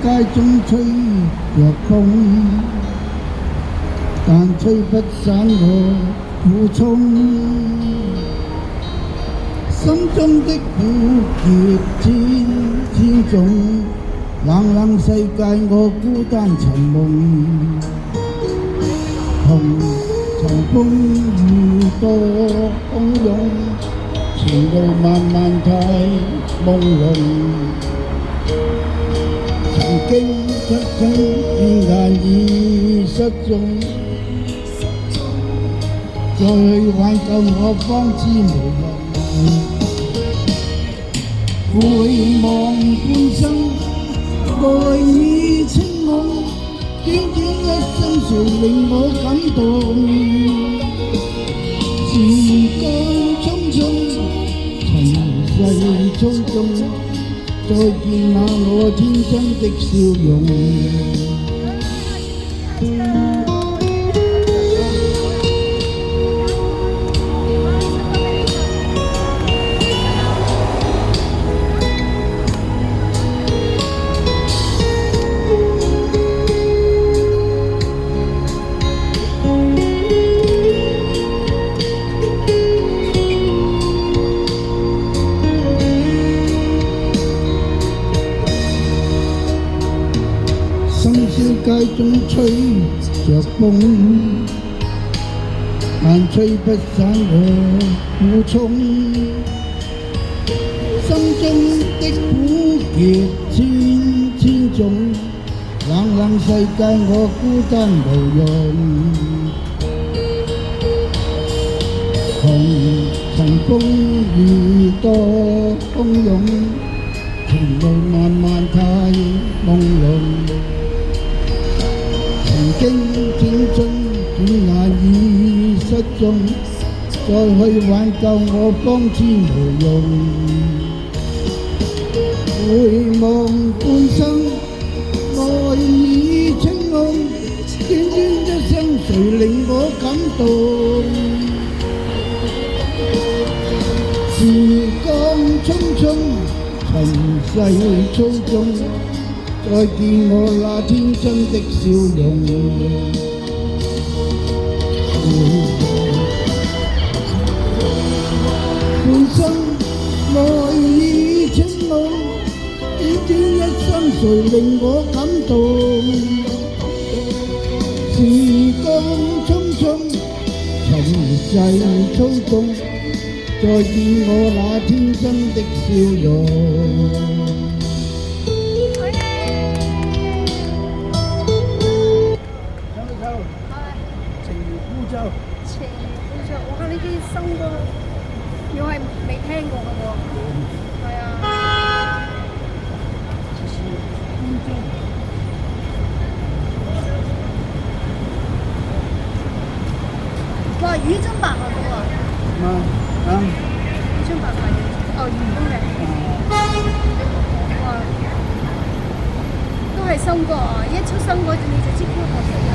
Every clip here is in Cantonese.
街中吹着風，但吹不散我苦衷。心中的苦澀千千種，冷冷世界我孤單尋夢。紅塵風雨多洶湧，前路漫漫太朦朧。曾經出親轉眼已失蹤，再去挽救我方知無用。回望半生愛已清夢，短短一生誰令我感動？時光匆匆，塵世匆匆，再見那我天真的笑容。深宵街中吹着風，但吹不散我苦衷。心中的苦澀千千種，冷冷世界我孤單無用。紅塵風雨多洶湧，前路漫漫太朦朧。曾經青春轉眼已失蹤，再去挽救我方知無用。回望半生愛已清空，短短一生誰令我感動？時光匆匆，塵世匆匆，再見我那天真的笑容。半生愛已清夢，短短一生誰令我感動？時光匆匆，塵世匆匆，再見我那天真的笑容。情互著，哇！呢啲新歌又係未聽過嘅喎，係啊。哇！雨中白鶴嘅喎，雨中白鶴哦，員工嘅，哇，都係新歌啊！一出新歌你就知佢學成啦。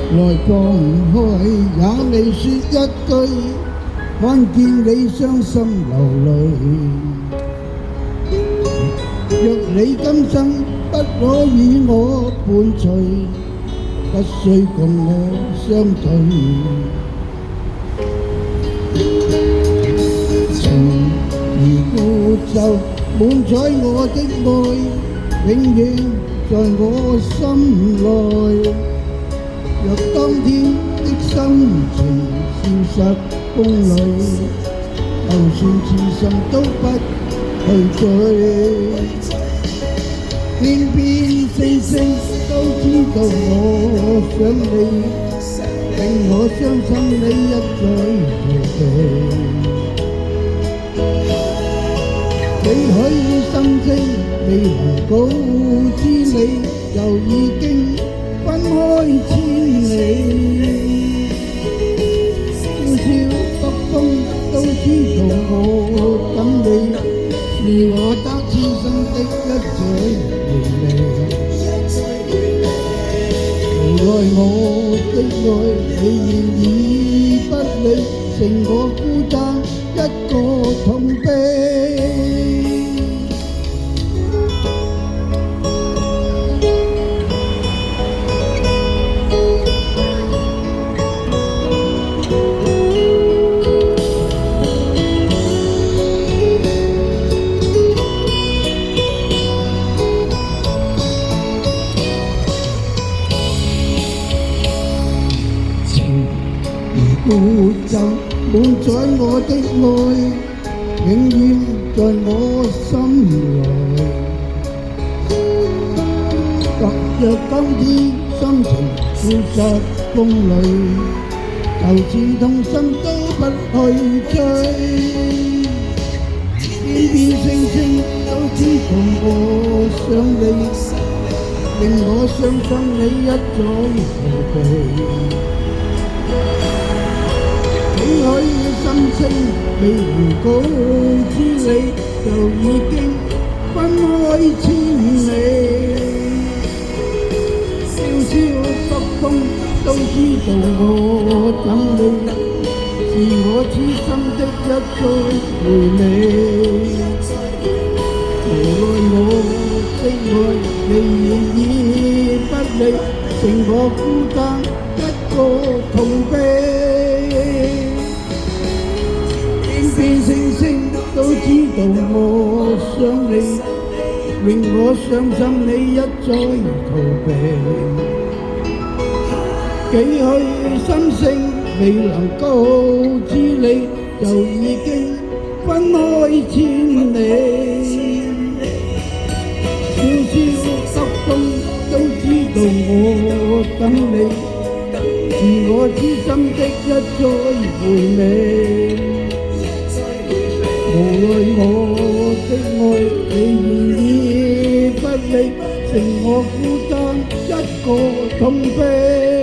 來放開也未說一句，看見你傷心流淚。若你今生不可與我伴隨，不需共我相對。情如故就滿載我的愛，永遠在我心內。若當天的心情消失風裏，就算痴心都不去追。偏偏星星都知道我想你，令我相信你一再逃避。幾許心聲未能告知你，就已經分開千里。愛，你願意不理，成我孤單一個痛悲。故就滿載我的愛，永遠在我心內。特若今天心情消失風裏，就似痛心都不去追。偏偏星星都知道我想你，令我傷心你一再逃避。幾許心聲未能告知你，就已經分開千里。蕭蕭北風都知道我等你，是我痴心的一再回味。無奈我的愛你願意不理，成我孤單一個痛悲。偏星星都知道我想你，令我傷心你一再逃避。幾許心聲未能告知你，就已經分開千里。蕭蕭北風都知道我等你，是我痴心的一再回味。無奈我的愛你願意不理，成我孤單一個痛悲。